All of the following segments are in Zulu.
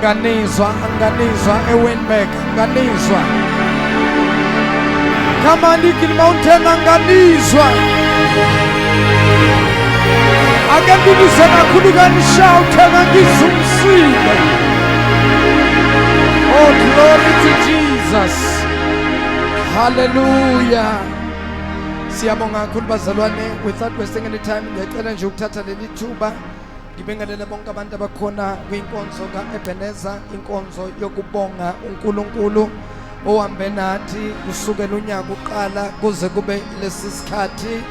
anganizwa eWinberg, anganizwa. Come on, Eagle Mountain, anganizwa. Akangibise kakhulu kanishout angizumsile. Oh, glory to Jesus. Hallelujah. Siyabonga kakhulu bazalwane. Without wasting any time, ngiyacela nje ukuthatha leli thuba ngibingelele bonke abantu abakhona kwinkonzo kaEbeneza, inkonzo yokubonga uNkulunkulu ohambe nathi kusukela unyaka uqala kuze kube lesi sikhathi.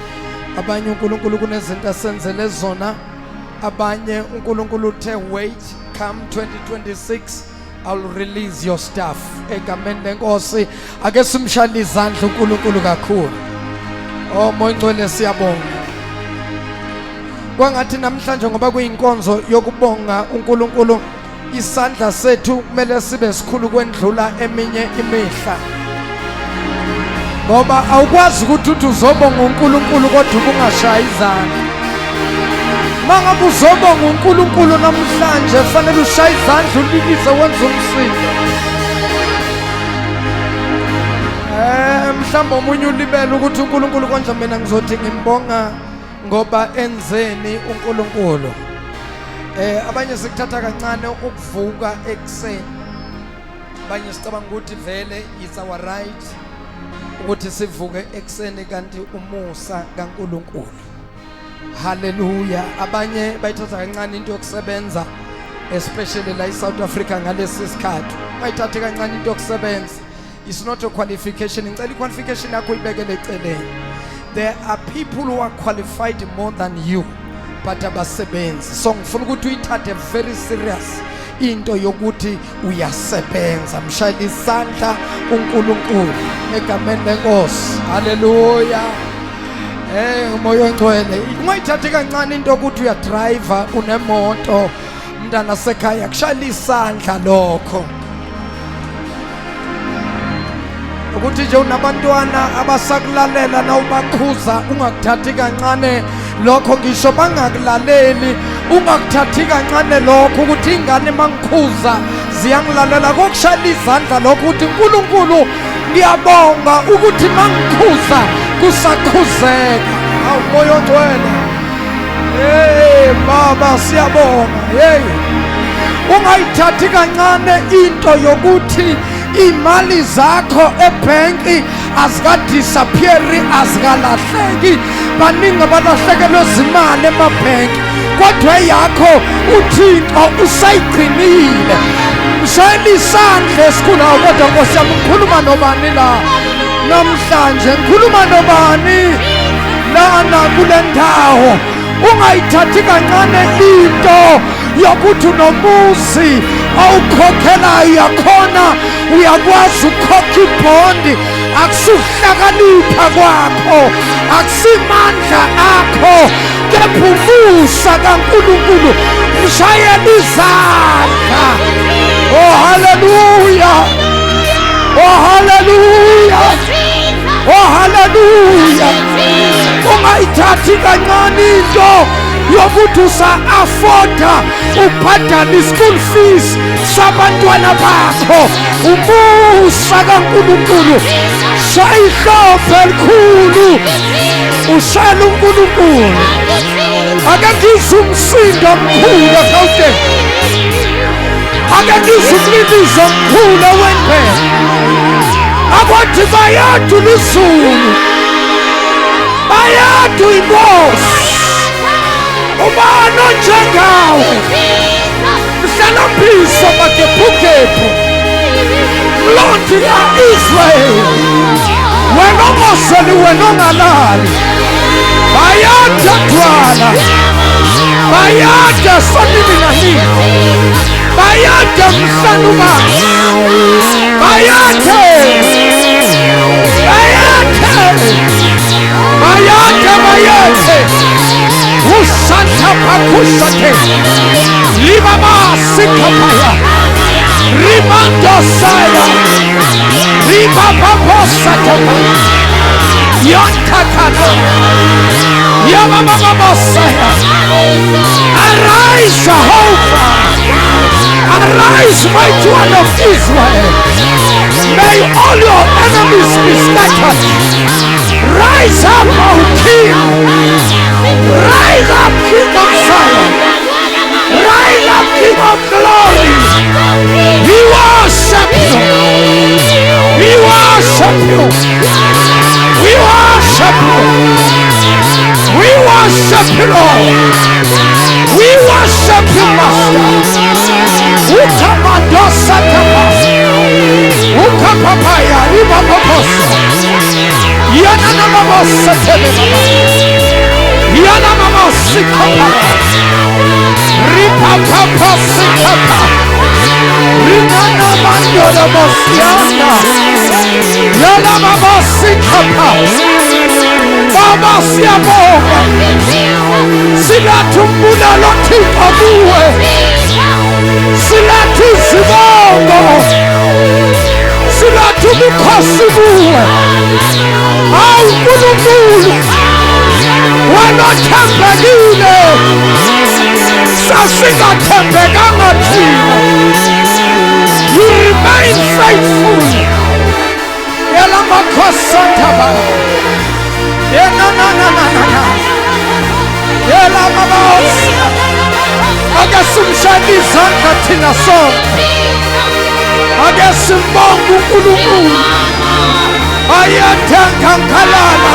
Abanye uNkulunkulu kunezinto asenzele zona, abanye uNkulunkulu uthe wait, come 2026 I'll release your stuff. Egameni lenkosi ake simshayile izandla uNkulunkulu kakhulu. Oh moya ngcwele siyabonga. Kwangathi namhlanje ngoba kuyinkonzo yokubonga uNkulunkulu, isandla sethu kumele sibe sikhulu kwendlula eminye imihla. Ngoba awukwazi ukuthi uzobonga uNkulunkulu kodwa ungashayi izandla. Mangabe uzobonga uNkulunkulu namhlanje fanele ushaye izandla ulilize wenze umsindo. Mhlawumbe omunye ulibele ukuthi uNkulunkulu konje mina ngizothi ngimbonga ngoba enzeni uNkulunkulu. Abanye sikuthatha kancane ukuvuka ekseni. Abanye sicabanga ukuthi vele it's our right ukuthi sivuke ekseni kanti umusa kaNkulunkulu. Hallelujah. Abanye bayithatha kancane into yokusebenza, especially la eSouth Africa ngalesi sikhathi. Bayithatha kancane into yokusebenza. It's not a qualification. Ngicela iqualification yakho uyibekele eceleni. There are people who are qualified more than you, but abasebenzi. So ngifuna ukuthi uyithathe very serious into yokuthi uyasebenza. Mshayile isandla uNkulunkulu egameni lenkosi. Hallelujah. Moya ngcwele. Ungayithathe kancane into yokuthi uyadriver unemoto umntana sekhaya kushayile isandla lokho. Ukuthi nje unabantwana abasakulalela na ubakhuza ungakuthathi kancane lokho, ngisho bangakulaleli ungakuthathi kancane lokho ukuthi ingane mangikhuza ziyangilalela. Kokushayila izandla lokho ukuthi uNkulunkulu ngiyabonga ukuthi mangikhuza kusakhuzeka. Awu moya ngcwele. Baba siyabonga. Ungayithathi kancane into yokuthi imali zakho ebhenki azikadisappeari, azikalahleki. Baningi abalahlekelwe zimali emabhenki kodwa yakho uThixo usayigcinile. Mshayile isandla esikhulu kodwa Nkosi yami ngikhuluma nobani la namhlanje, ngikhuluma nobani lana kule ndawo. Ungayithathi kancane into yokuthi unomuzi awukhokhelayo yakhona uyakwazi ukukhokha ibhondi. Akusuhlakanipha kwakho, akusimandla akho, kepha umusa kaNkulunkulu. Mshayele izandla. Oh hallelujah. Oh hallelujah. Oh hallelujah. Ungayithathi kancane into yokuthi usa-afforda ubhadala i-school fees sabantwana bakho. Umusa kaNkulunkulu. Shaya ihlombe elikhulu ushayele uNkulunkulu. Ake ngizwe umsindo omkhulu eGauteng. Ake ngizwe umlibizo omkhulu eWinberg. Abathi bayadu lizulu, bayadu inkosi. Ubani onjengawe mhlalaphiso badephukephu mlondi kaIsrael, wena ongoseli, wena ongalali. Bayada dwala, bayada sonini nanini, bayada mhlalubani, bayada Usanta pakusate Libaba sikapaya Rimando saya Ribaba satapa Yontakana Yamama saya. Arise Jehovah. Arise, mighty one of Israel. May all your enemies be scattered. Rise up, O King. Rise up, King of Zion. Rise up, King of glory. We worship you. We worship you. We worship you. We worship you, Lord. We worship you, Master. Ukamadosa tapa. Ukapapaya riba poposa. Yana namamosa tebe mama. Yana mamosi kapara. Ripa papa sikapa. Rinana mandola mosiana. Yana mamosi kapa. Baba siaboga. Sila tumbuna loti abuwe. Sila tuzibongo. Sila tumukhosibuwe. Awu Nkulunkulu. Wanothembekile. Sasingathembekanga thina. You remain faithful. Yela makhosi thaba. Yena na. Yela mabosi. Agasumshadizanga thina sonke. Agasimbonga uNkulunkulu. Ayathe nkankalala.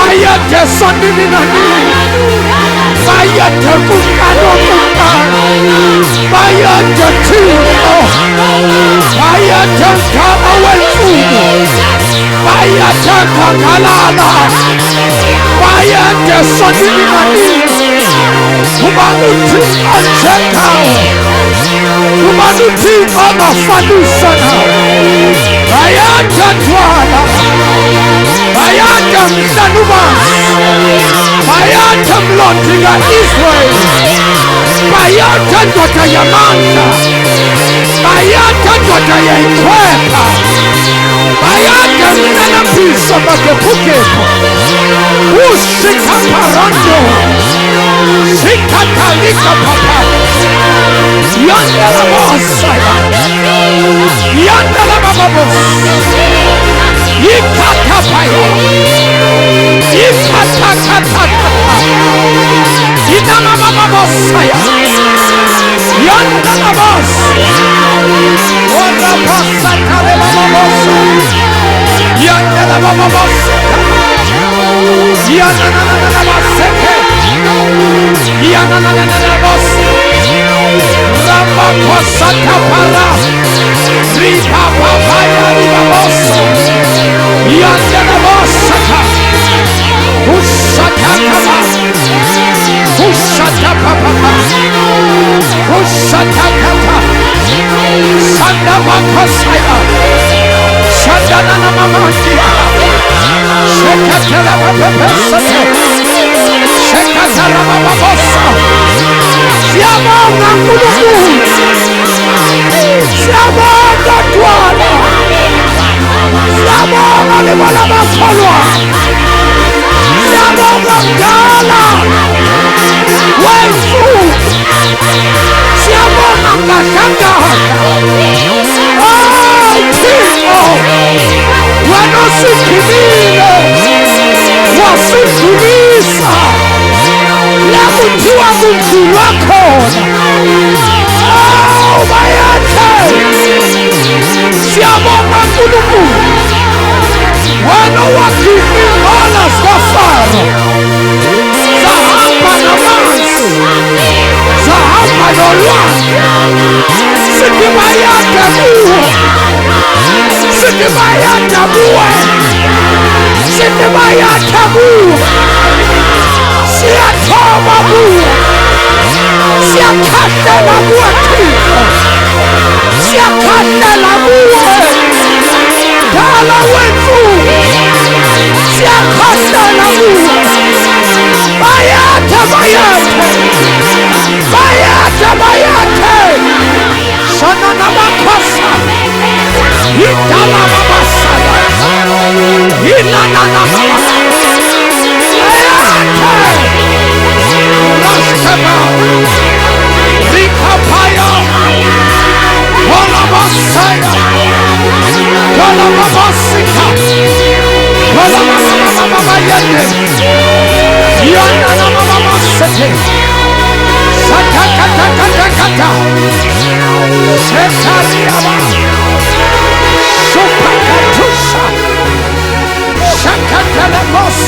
Ayathe sondini nani. Ayathe kunkalo kunkalo. Ayathe Thixo. Ayathe Mkhama wemfumo. Ayathe nkankalala. Ayathe sondini nani. Ubani uThixo anjengakawo. Ubani uThixo angafanisa nawe. Ayathe Thwala. Ayathe Mhlanukazi. Ayathe Mlondi kaIsrayeli. Ayathe ndoda yamandla. Ayathe ndoda yayichwepha. Ayathe mnanambisa madophukepho. Ushikapharando. Shikatalika papa. Yandala mosaya. Yandala bababos. Yikatapaya. Yikatakataka. Yinama bababosaya. Yandala bos. Wala pasatale bababosa. Yandala bababosaya. Yanana baseke. Yanana bos. Ramba kosata para. Ripa papaya ribabosa. Yandala bosaka. Ushata kaba. Ushata papa. Ushata kapa. Sanda bakosaya. Sanda na mamandia. Shekatela bababosate. Shekatela bababosa. Siabonga Nkulunkulu. Siabonga Thwala. Siabonga libala bakholwa. Siabonga Mdala wemfundo. Siabonga Mgadlangala. Oh Thixo, wena usiphilile. Wasidlulisa. La kuthiwa kudlulwa khona. Oh bayathe. Siyabonga Nkulunkulu. Wena wakhipha ingqola zikaFaro. Zahamba namanzi. Zahamba nolwandle. Sithi bayathe kuwe. Sithi bayathe kuwe. Sithi bayathe kuwe. Siyathoba kuwe. Siyakhathala kuwe Thixo. Siyakhathala kuwe. Dala wemfundo. Siyakhathala kuwe. Bayathe. Shana namakhosa. Idala babasala. Inana namakhosa. Bayathe. Rastaba. Rikapaya. Yana mama sete. Sata kata kata kata. Setariaba. Supakatusha. Shakatalabos.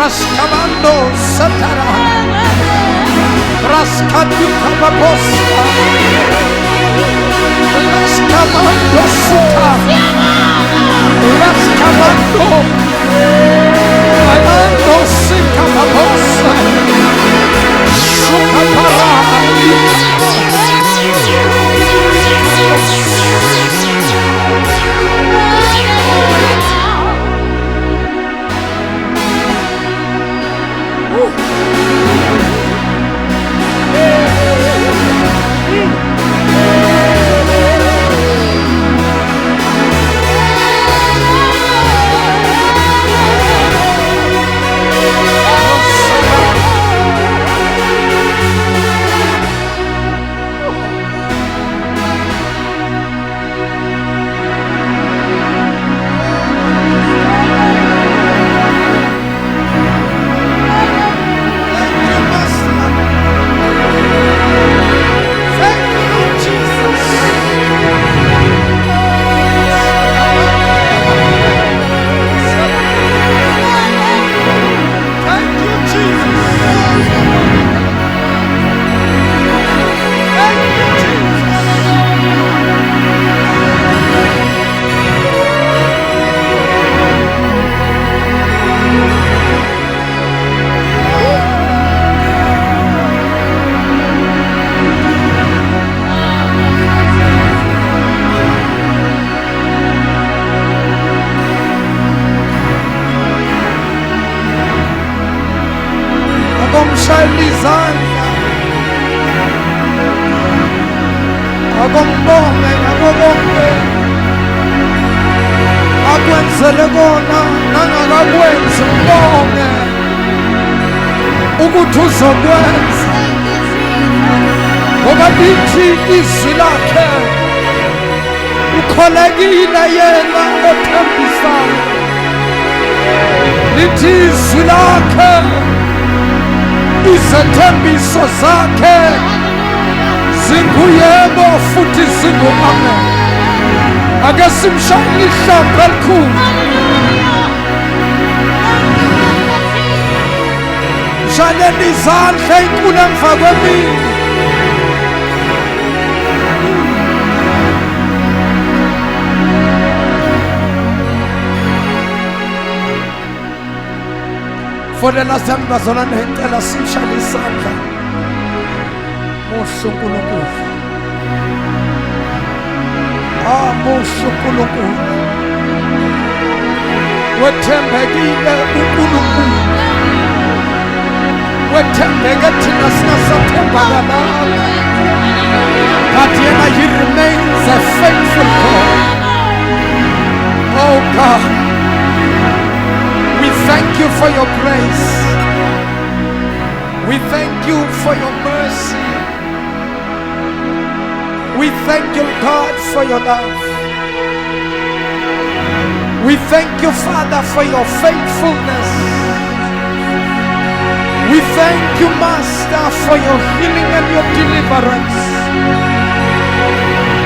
Rascamando Satara Rascatu Capaposta Rascamando Suta Rascamando Alando Sicapaposta Sucapara Shalizana Agombonge Agobonge Akwenzele kona nangakakwenzi mbonge ukuthi uzokwenza ngoba lithi izwi lakhe ukholekile yena othembisayo lithi izwi lakhe izethembiso zakhe zinguyebo futhi zingu-amen. Ake simshayele ihlombe elikhulu. Mshaleni izandla enkulu emva kwemini. For the last time bazalwane ngicela simshayele isandla. Muhle uNkulunkulu. Muhle uNkulunkulu. Wethembekile uNkulunkulu. Wethembeke thina singasathembanga nawe. But yena he remains a faithful God. Oh God. We thank you for your grace. We thank you for your mercy. We thank you, God, for your love. We thank you, Father, for your faithfulness. We thank you, Master, for your healing and your deliverance.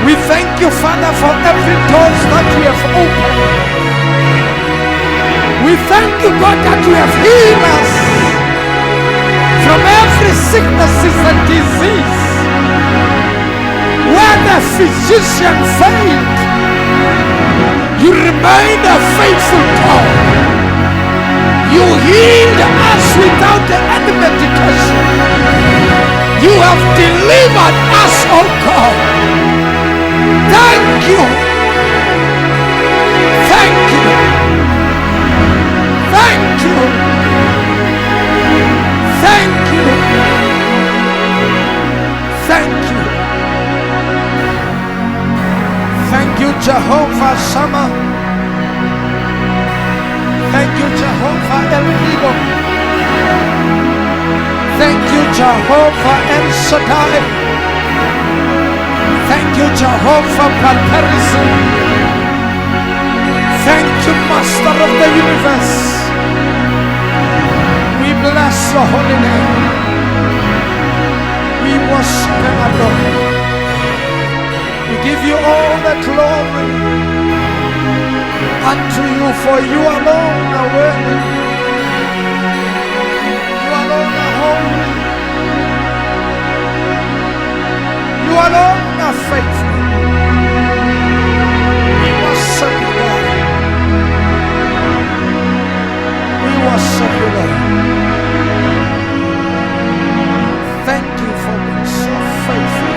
We thank you, Father, for every door that you have opened. We thank you, God, that you have healed us from every sicknesses and disease. Where the physician failed, you remained a faithful God. You healed us without any medication. You have delivered us, oh God. Thank you. Thank you. Thank you. Thank you. Thank you. Thank you, Jehovah Shammah. Thank you, Jehovah El Elohim. Thank you, Jehovah El Shaddai. Thank you, Jehovah Palperism. Thank you, Master of the universe. We bless your holy name. We worship and adore. We give you all the glory unto you, for you alone are worthy. You alone are holy. You alone are faithful. We worship you, Lord. We worship you, Lord. Thank you for being so faithful.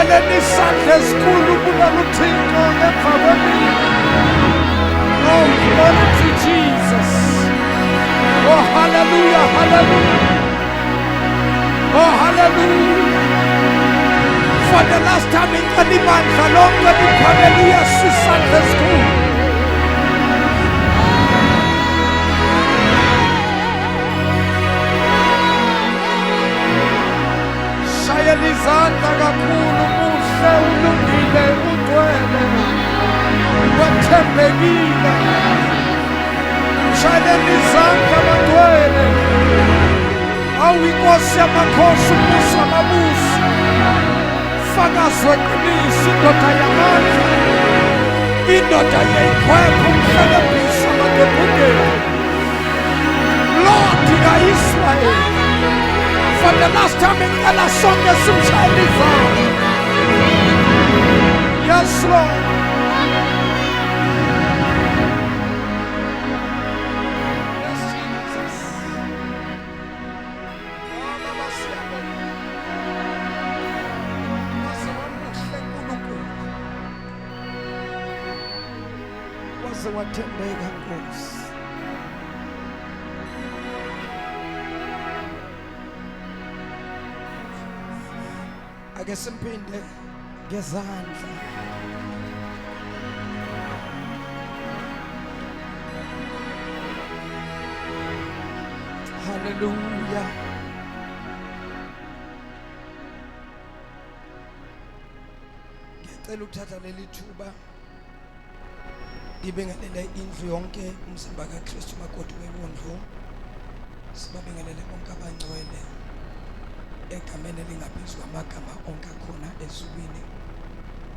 Sishayelela isandla esikhulu kunaluThixo emva kwemini. Oh, glory to Jesus. Oh, hallelujah, hallelujah. Oh, hallelujah. For the last time in Kanibandla lonke likhwabela uyesu isandla esikhulu. Shayela izandla kakhulu, muhle, ulungile, ugcwele, wethembekile. Shayela izandla bagcwele. Awu inkosi yamakhosi, umusi wamabusi, ufakazi weqiniso, indoda yamandla, indoda yeyikhwepha, umhlelembisi amadebhudeni, Lord ka-Israyeli. For the last time ngicela sonke simshayele izandla. Yes, Lord. Yes, Jesus. Oh, Baba siyabonga. Waze wamuhle uNkulunkulu. Waze wathembeka Nkosi. Ake simphinde ngezandla. Hallelujah. Ngicela ukuthatha leli thuba ngibingelele indlu yonke umzimba kaKristu makoti webondlo. Sibabingelele bonke abangcwele egameni elingaphezu kwamagama onke akhona ezulwini,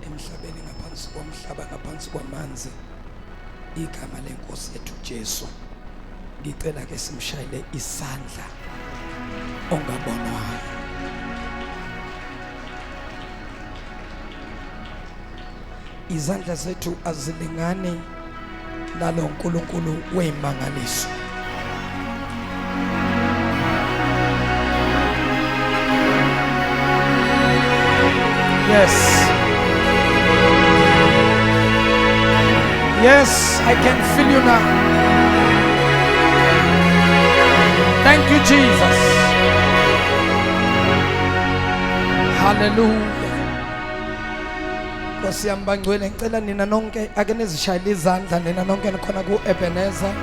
emhlabeni, ngaphansi komhlaba, ngaphansi kwamanzi, igama lenkosi yethu Jesu. Ngicela ke simshayele isandla ongabonwayo. Izandla zethu azilingani nalo uNkulunkulu wemangaliso. Yes. Yes, I can feel you now. Thank you, Jesus. Hallelujah. Nkosi yami bangcwele, ngicela nina nonke ake nizishayele izandla, nina nonke nikhona ku Ebenezer.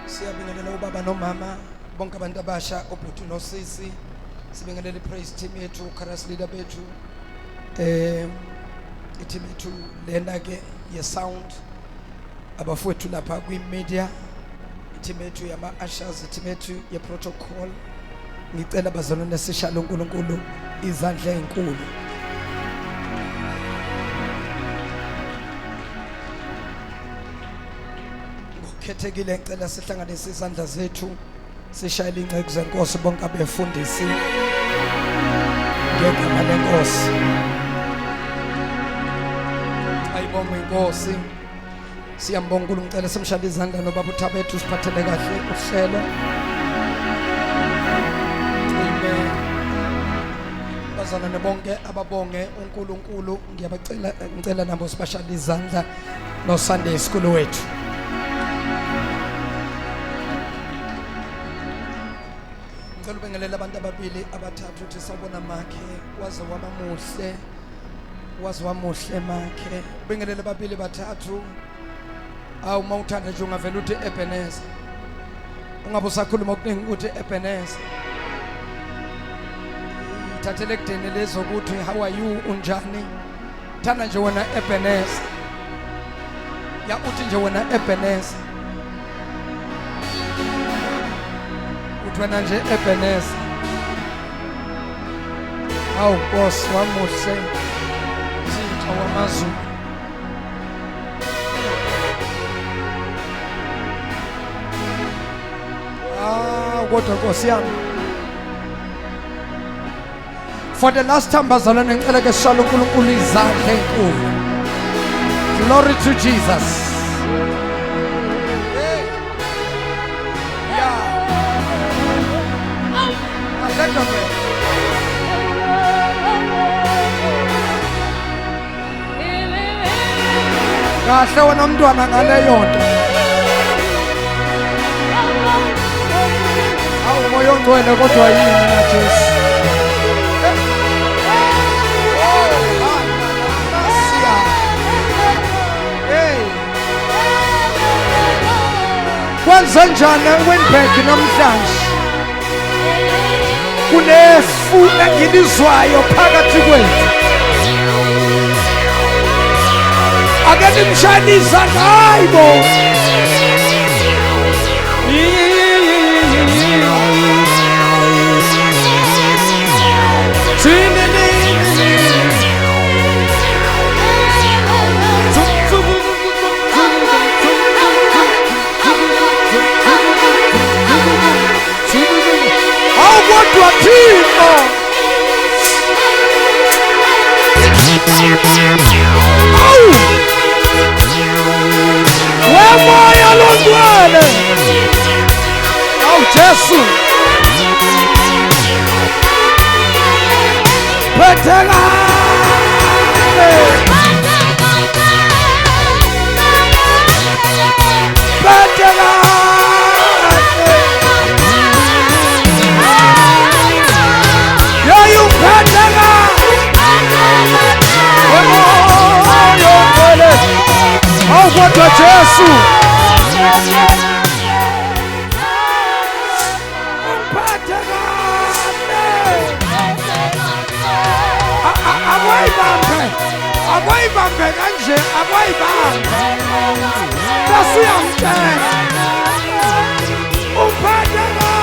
Siyabingelela ubaba nomama, bonke abantu abasha, obhuti nosisi. Sibingelela praise team yethu, chorus leader bethu, team yethu lena ke ye sound, abafowethu lapha kwi media, team yethu yama ushers, team yethu ye protocol. Ngicela bazalwane sishalo uNkulunkulu izandla ezinkulu. Ngokukhethekile ngicela sihlanganise izandla zethu, sishayele ingceku zenkosi bonke abefundisi ngegama lenkosi. Ayibonge inkosi. Siyambonga uNkulunkulu, ngicela simshayele izandla nobaba uThabethu siphathele kahle uhlelo. Bazalwane bonke ababonge uNkulunkulu, ngicela nabo sibashayele izandla no Sunday school wethu. Ngicela ubengelela abantu ababili abathathu uthi sawubona makhe, waze wamamuhle, waze wamuhle makhe. Ubengelela babili bathathu. Awu mawuthanda nje ungavela uthi Ebenezer. Ungabe usakhuluma okuningi ukuthi Ebenezer. Thathele kudeni lezo ukuthi how are you, unjani? Thana nje wena Ebenezer. Ya uthi nje wena Ebenezer. Wena nje Ebenezer. Awu Nkosi wamuhle, Thixo wamazulu. Kodwa Nkosi yami, for the last time bazalwane ngicela ke sishalo uNkulunkulu izandla enkulu. Glory to Jesus. kahle wena mntwana ngaleyo nto. Awu moya ongcwele kodwa yini na Jesu. Kwenze njani eWinberg namhlanje? Kunefu engilizwayo phakathi kwethu. Ake nimshanisa ngayibo. Kodwa Thixo wemoya longcwele, awu Jesu phethe kahle, phethe kahle. Oh, what a Jesu! Akwayibambe kanje, akwayibambe. Nasiyamthenga. Uphathe kahle.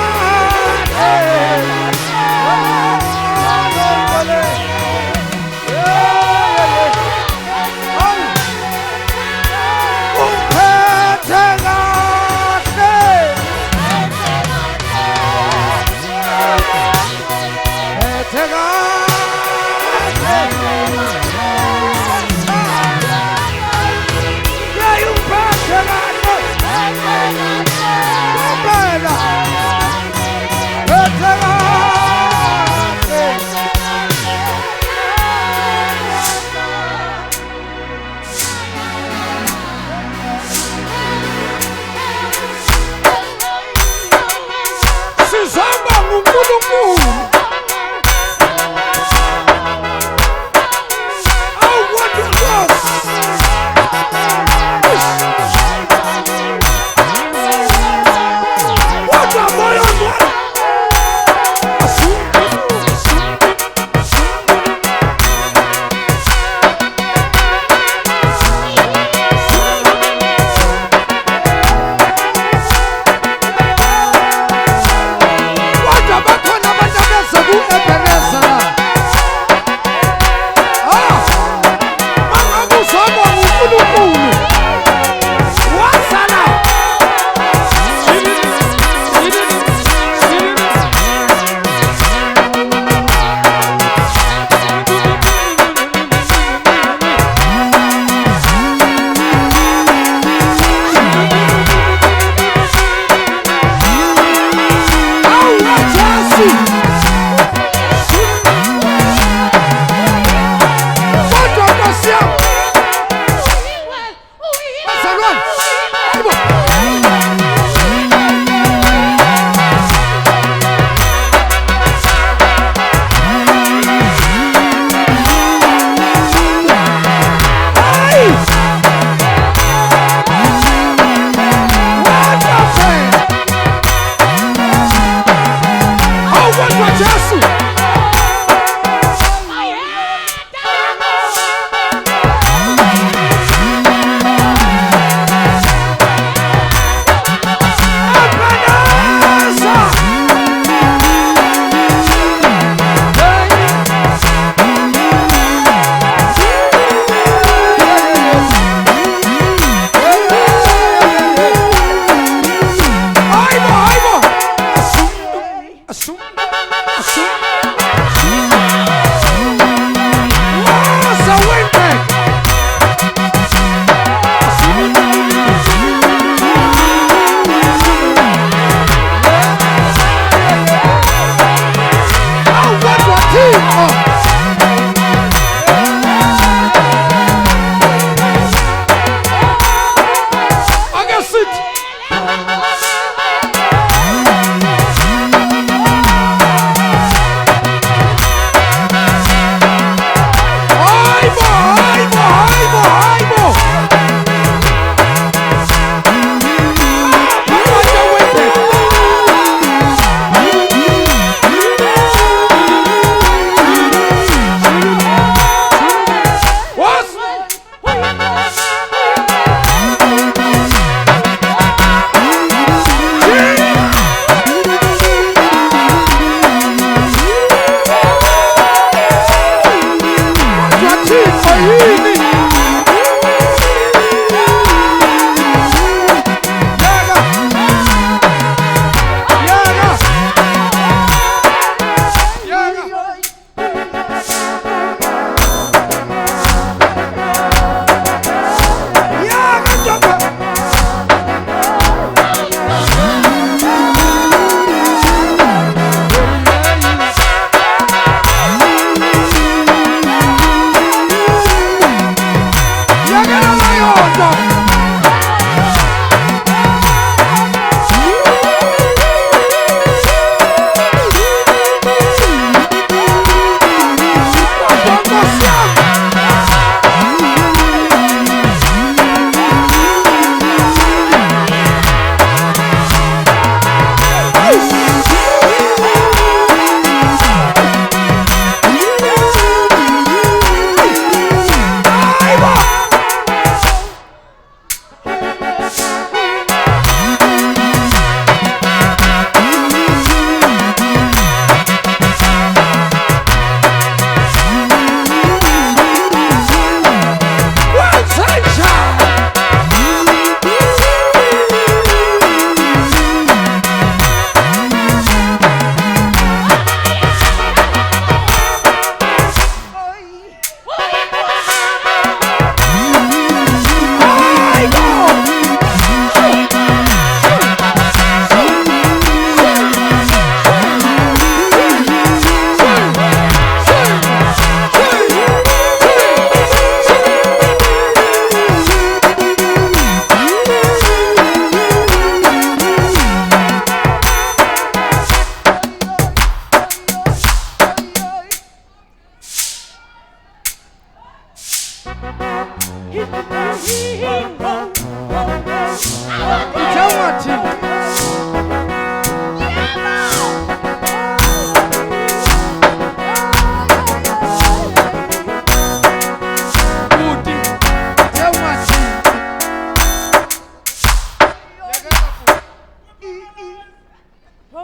Oh, what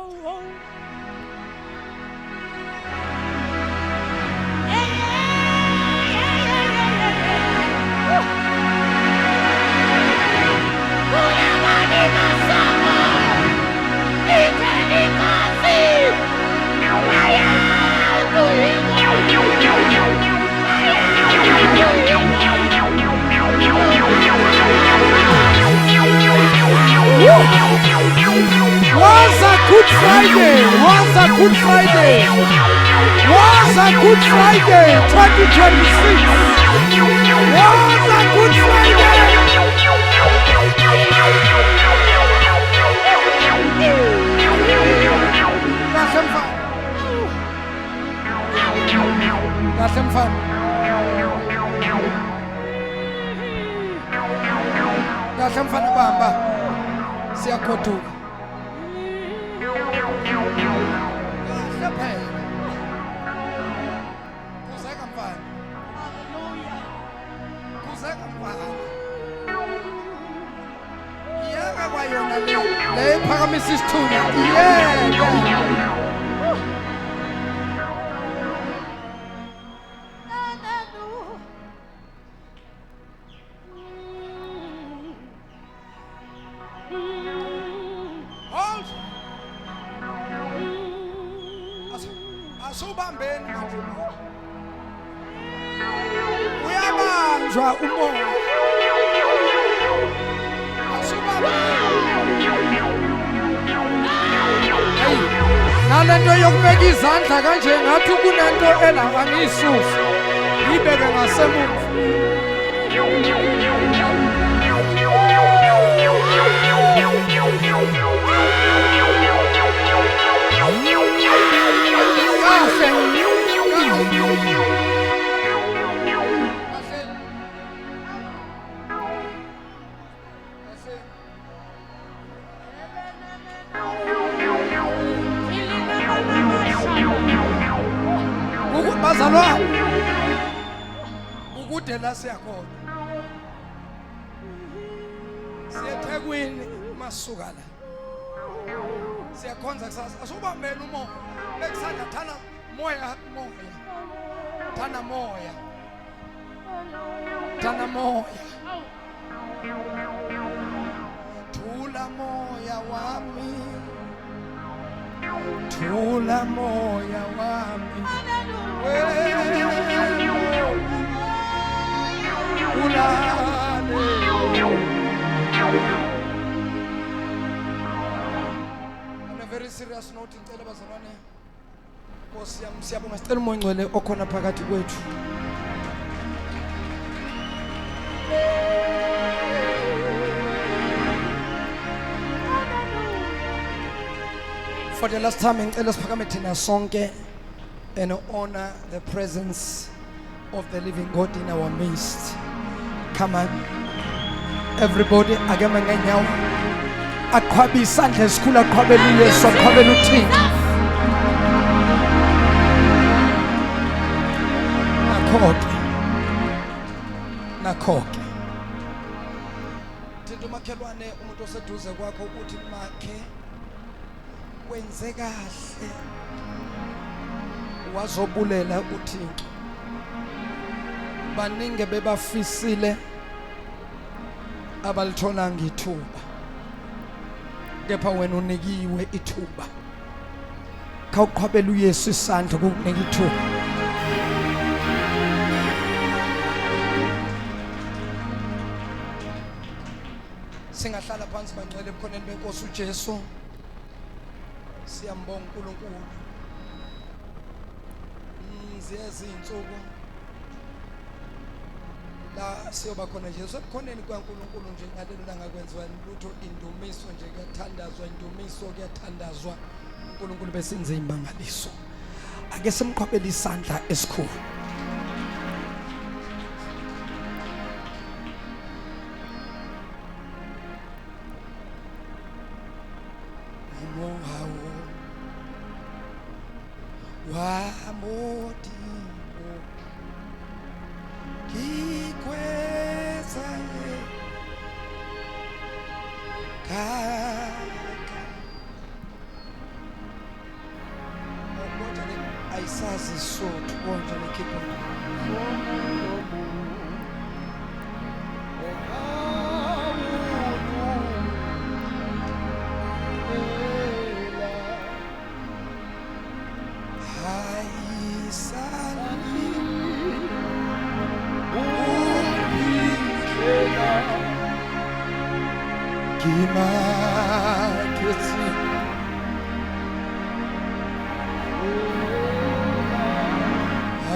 Was a Good Friday! Was a Good Friday! Was a Good Friday 2026! Was a Good Friday! Kahle mfana. Kahle mfana bamba. Siyakhothuka. Kahle phela. Kuzeka mfana. Hallelujah. Kuzeka mfana. Yeka kwayona le phakamisa isithuna. Yeah. Asubambeni manje. Uyabanjwa umoya. Asubambeni. Hey, nalento yokubeka izandla kanje ngathi kunento ela angisusa. Ibeke ngasemuva. Bazalwane ukude la siyakhona siyeThekwini masuka la siyakhonza kusasa asubambeni umoya bekusanda thana moya thana moya thula moya wami thula moya wami On a very serious note ngicela bazalwane Nkosi yami siyabonga sicela umoya ngcwele okhona phakathi kwethu For the last time ngicela siphakame thina sonke and honor the presence of the living God in our midst. Come on. Everybody, agama ngenyawo. Aqhwabe isandla esikhulu aqhwabele uYesu, aqhwabele uThixo. Nakhoke. Thinta umakhelwane umuntu oseduze kwakho uthi makhe wenze kahle. Wazobulela uThixo. Baningi bebafisile abalitholanga ithuba. Kepha wena unikiwe ithuba. Khawuqhwabela uYesu isandla ukukunika ithuba. Singahlala phansi bangcwele ebukhoneni beNkosi uJesu. Siyambonga uNkulunkulu. Izinsuku la siyoba khona nje sobukhoneni kwaNkulunkulu nje ngalelo langa kwenziwa lutho indumiso nje kuyathandazwa indumiso kuyathandazwa uNkulunkulu besenze imangaliso ake simqhwabele isandla esikhulu ayisazi isothu konje lekhipha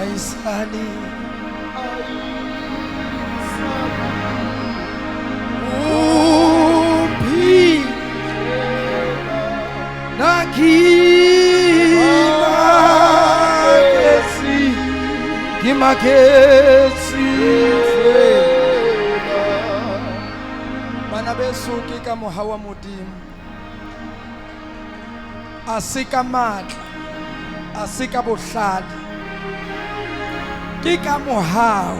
Aisali Umpi Gimakesi Bana besuki ka moha wa modimo asika matla asika bohlale ke ka mohau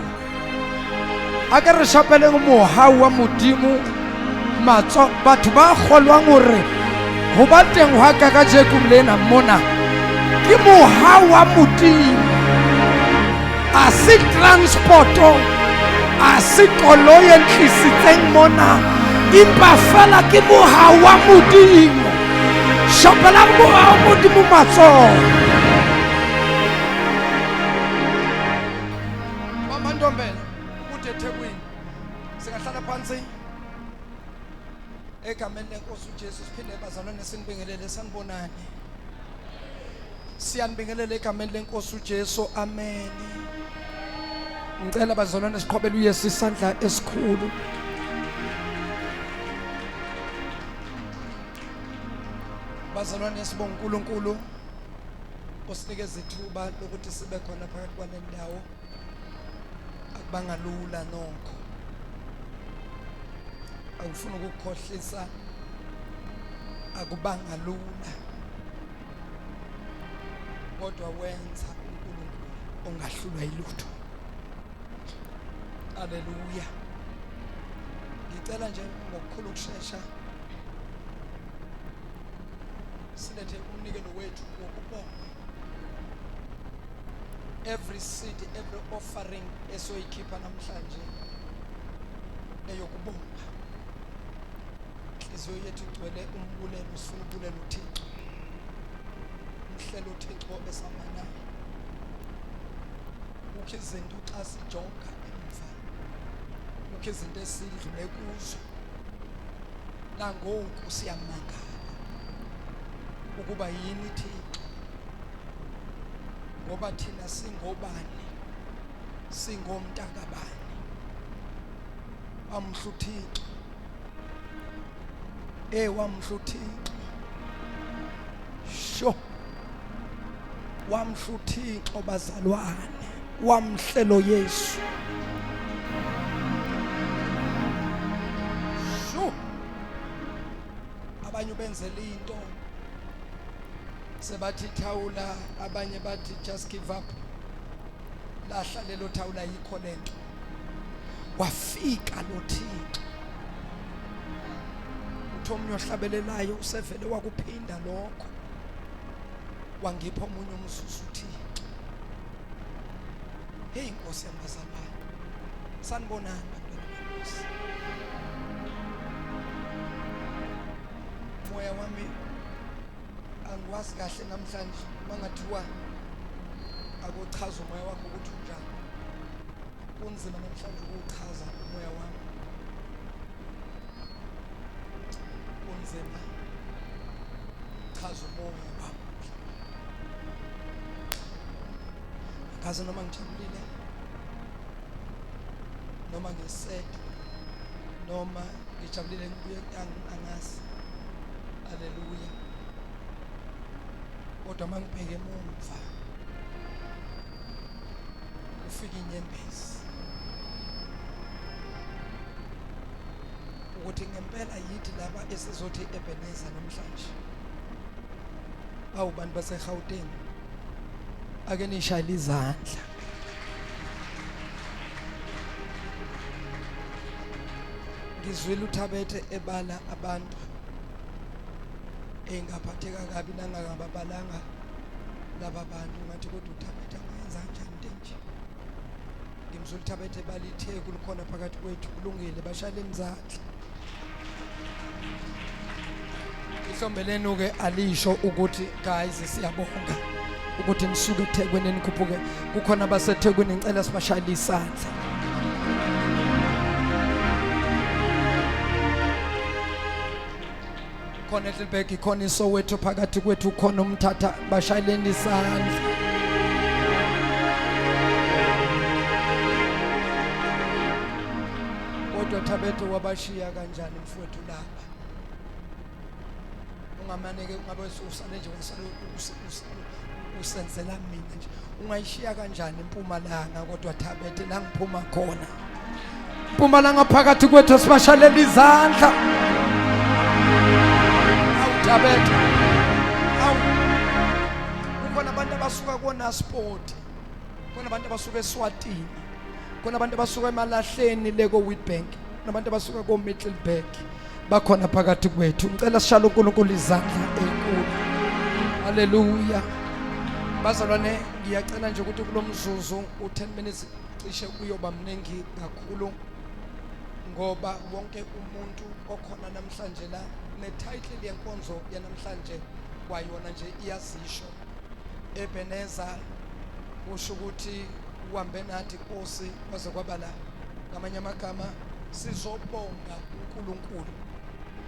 a ka re shapeleng mohau wa modimo matso batho ba kgolwang hore ho ba teng hwa ka ka Jeku lena mona ke mohau wa modimo a se transporto a se koloi e tlisitseng mona impa fela ke mohau wa modimo shapela mohau wa modimo matso singahlala phansi egameni lenkosi uJesu siphinde bazalwane sinibingelele sanibonani siyanibingelela egameni lenkosi uJesu amen ngicela bazalwane siqhobele uYesu isandla esikhulu bazalwane sibonga uNkulunkulu osinikeza ithuba lokuthi sibe khona phakathi kwale ndawo akubangalula nokho awufuna ukukhohlisa akubanga lula kodwa wenza uNkulunkulu ongahlulwa yilutho haleluya ngicela nje ngokukhulu ukusheshsha silethe umnikelo wethu wokubonga every seed every offering esoyikhipha namhlanje eyokubonga inhliziyo yethu igcwele umbulelo sifuna ubulela uThixo umhlelo uThixo esamanayo ukho izinto xa sijonga emva ukho izinto esidlule kuzo nangoku siyamangala ukuba yini Thixo ngoba thina singobani singomntakabani amhlu Thixo wamhlu Thixo sho wamhlu Thixo bazalwane wamhlelo Yesu sho abanye benzele into sebathi thawula abanye bathi just give up lahla lelo thawula yikho lento wafika lo Thixo uthomnye ohlabelelayo usevele wakuphinda lokho wangipha omunye umzuzu uThixo hey Nkosi yamazalwane sanibonani bantwana beNkosi moya wami angikwazi kahle namhlanje mangathiwa akuchaza umoya wakho ukuthi unjani kunzima namhlanje ukuchaza umoya wami kunzima chaza umoya wami akaze noma ngijabulile noma ngiseke noma ngijabulile ngibuye angazi haleluya kodwa mangibheke emumva ufika inyembezi ukuthi ngempela yithi laba esizothi Ebeneza namhlanje awubantu baseGauteng ake nishayile izandla ngizwile uThabethe ebala abantu engaphatheka kabi nangababalanga laba bantu ngathi kodwa uThabethe angayenza kanjani nje ngimzula uThabethe balitheku likhona phakathi kwethu kulungile bashaya emzathu ihlombelenu ke alisho ukuthi guys siyabonga ukuthi nisuke eThekwini nikhuphuke kukhona abaseThekwini ngicela sibashayile isandla khona eHilberg khona iSoweto phakathi kwethu khona umthatha bashayeleni isandla kodwa Thabethe wabashiya kanjani mfowethu lapha ungamaneke ungabe usale nje usenzela mina nje ungayishiya kanjani eMpumalanga kodwa Thabethe la ngiphuma khona eMpumalanga phakathi kwethu sibashalela izandla Thabethe kukhona abantu abasuka koNasport kukhona abantu abasuka eSwatini kukhona abantu abasuka eMalahleni leko Witbank nabantu abasuka koMiddelburg bakhona phakathi kwethu ngicela sishalo uNkulunkulu izandla enkulu haleluya bazalwane ngiyacela nje ukuthi kulomzuzu u10 minutes cishe kuyoba mningi kakhulu ngoba wonke umuntu okhona namhlanje la netitle yenkonzo yanamhlanje kwayona nje iyazisho Ebeneza usho ukuthi uhambe nathi Nkosi kwaze kwaba la ngamanye amagama sizobonga uNkulunkulu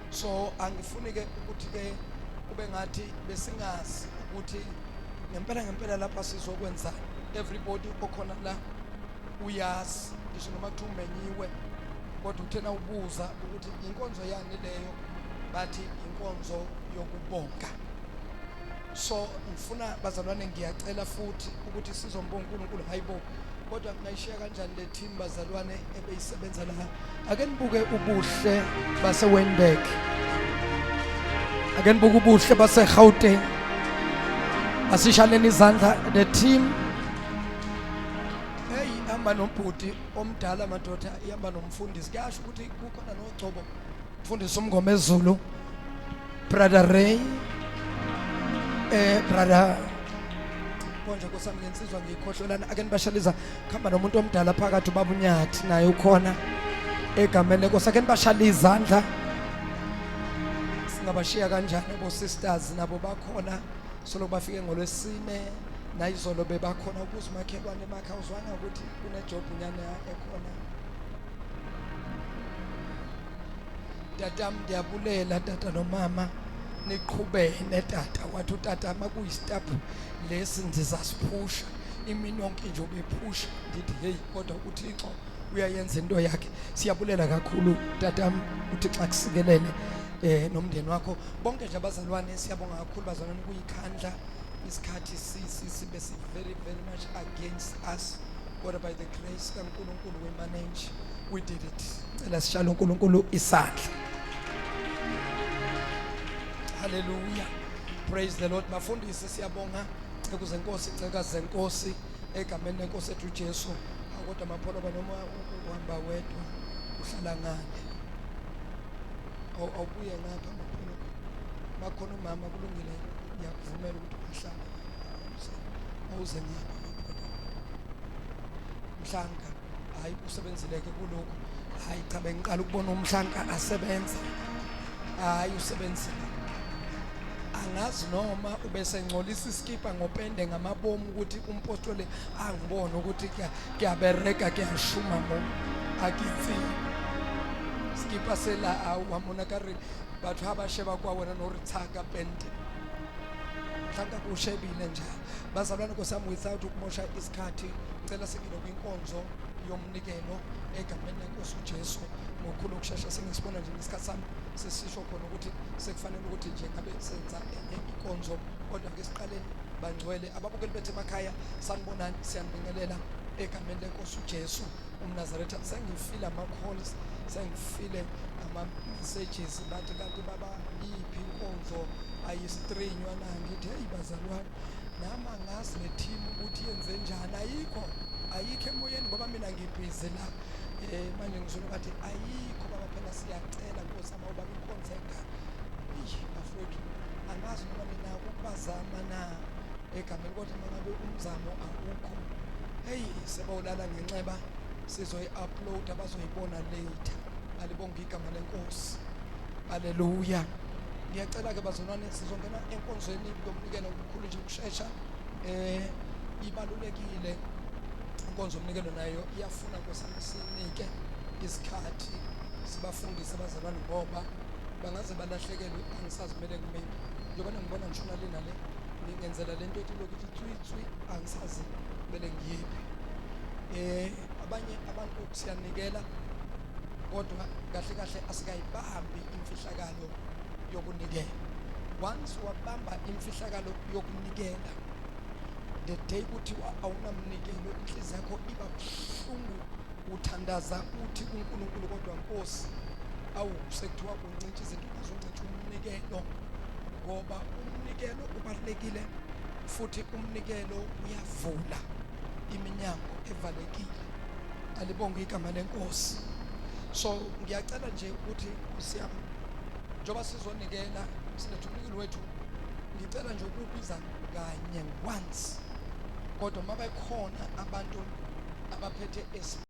so angifuni ke ukuthi ke kube ngathi besingazi ukuthi ngempela lapha sizokwenza everybody okhona la uyazi ngisho noma kumenyiwe kodwa uthena ubuza ukuthi inkonzo yani leyo bathi inkonzo yokubonga so ngifuna bazalwane ngiyacela futhi ukuthi sizombonga uNkulunkulu hayibo kodwa ngayishiya kanjani le team bazalwane ebeyisebenza la ake nibuke ubuhle base Wynberg ake nibuke ubuhle base Gauteng asishaleni izandla the team ihamba nombhudi omdala madoda ihamba nomfundisi kuyasho ukuthi kukhona noGcobo mfundisi umngoma eZulu brother Ray brother konje kusami ngensizwa ngikhohlolana ake nibashaliza khamba nomuntu omdala phakathi ubabunyathi naye ukhona egameni lenkosi ake nibashaliza izandla singabashiya kanjani bo sisters nabo bakhona solo bafike ngolwesine nayizolo bebakhona ukuze makhelwane emakhawuzwana ukuthi kunejob nyana ekhona tatam ndiyabulela tata nomama niqhubene tata wathi utata makuyistaphu lesi ndizasiphusha imini yonke nje ubephusha ndithi hey kodwa uThixo uyayenza into yakhe siyabulela kakhulu tatam uThixo akusikelele nomndeni wakho bonke nje abazalwane siyabonga kakhulu bazalwane kuyikhandla isikhathi sibe very much against us but by the grace kaNkulunkulu we manage we did it cela sishalo uNkulunkulu isandla hallelujah praise the Lord bafundisi siyabonga nceke zenkosi nceka zenkosi egameni lenkosi ethu Jesu kodwa mapholo noma uhamba wedwa uhlala ngane awubuye ngapha mapholo bakhona umama kulungile ngiyakuvumela ukuthi uhlala awuze ngapha mapholo Mhlanka hayi usebenzileke kuloko hayi cha bengiqala ukubona uMhlanka asebenza hayi usebenzile angazi noma ubesengcolisa iskipa ngopende ngamabomu ukuthi umpostoli angibone ukuthi kuyabereka kuyashuma mo akithi skipa sela awamona kare batho abasheba kwa wena no rithaka pente Mhlanka kushebile nje bazalwane nkosami without ukumosha isikhathi ngicela singene kwinkonzo yomnikelo egameni lenkosi uJesu ngokukhulu ukusheshsha sengisibona nje ngesikhathi sami sesisho khona ukuthi sekufanele ukuthi nje ngabe senza enye inkonzo kodwa ngesiqaleni bangcwele ababukeli bethu emakhaya sanibonani siyanibingelela egameni lenkosi uJesu umNazaretha sengifile ama calls sengifile ama messages bathi kanti baba iphi inkonzo ayisitrinywa na ngithi hey bazalwane nama ngazi le team ukuthi yenze njani ayikho emoyeni ngoba mina ngibhizi la manje ngizolo bathi ayikho baba phela siyacela nkosama uba inkonzo engaka bafowethu angazi noma mina ukubazama na egameni, kodwa mangabe umzamo awukho, hey sebawulala ngenxeba, sizoyi-uploada bazoyibona later. Alibonge igama lenkosi. Haleluya. Ngiyacela ke bazalwane sizongena enkonzweni yomnikelo omkhulu nje ukushesha. Ibalulekile inkonzo yomnikelo nayo iyafuna kwesami sinike isikhathi sibafundise abazalwane ngoba bangaze balahlekelwe. Angisazi kumele ngimephi njengoba ngibona ngishona le nale, ngingenzela lento ethi lokuthi tswi angisazi kumele ngiyephi. Abanye abantu siyanikela kodwa kahle kahle asikayibambi imfihlakalo yokunikela. Once wabamba imfihlakalo yokunikela, the day kuthiwa awunamnikelo, inhliziyo yakho iba buhlungu, uthandaza uthi kuNkulunkulu kodwa Nkosi sekuthiwa uncintsha izinto, uzoncintsha umnikelo ngoba umnikelo ubalulekile futhi umnikelo uyavula iminyango evalekile. Alibonge igama lenkosi. So ngiyacela nje ukuthi siyami njoba sizonikela silethe umnikelo wethu, ngicela nje ukubiza kanye once, kodwa mabekhona abantu abaphethe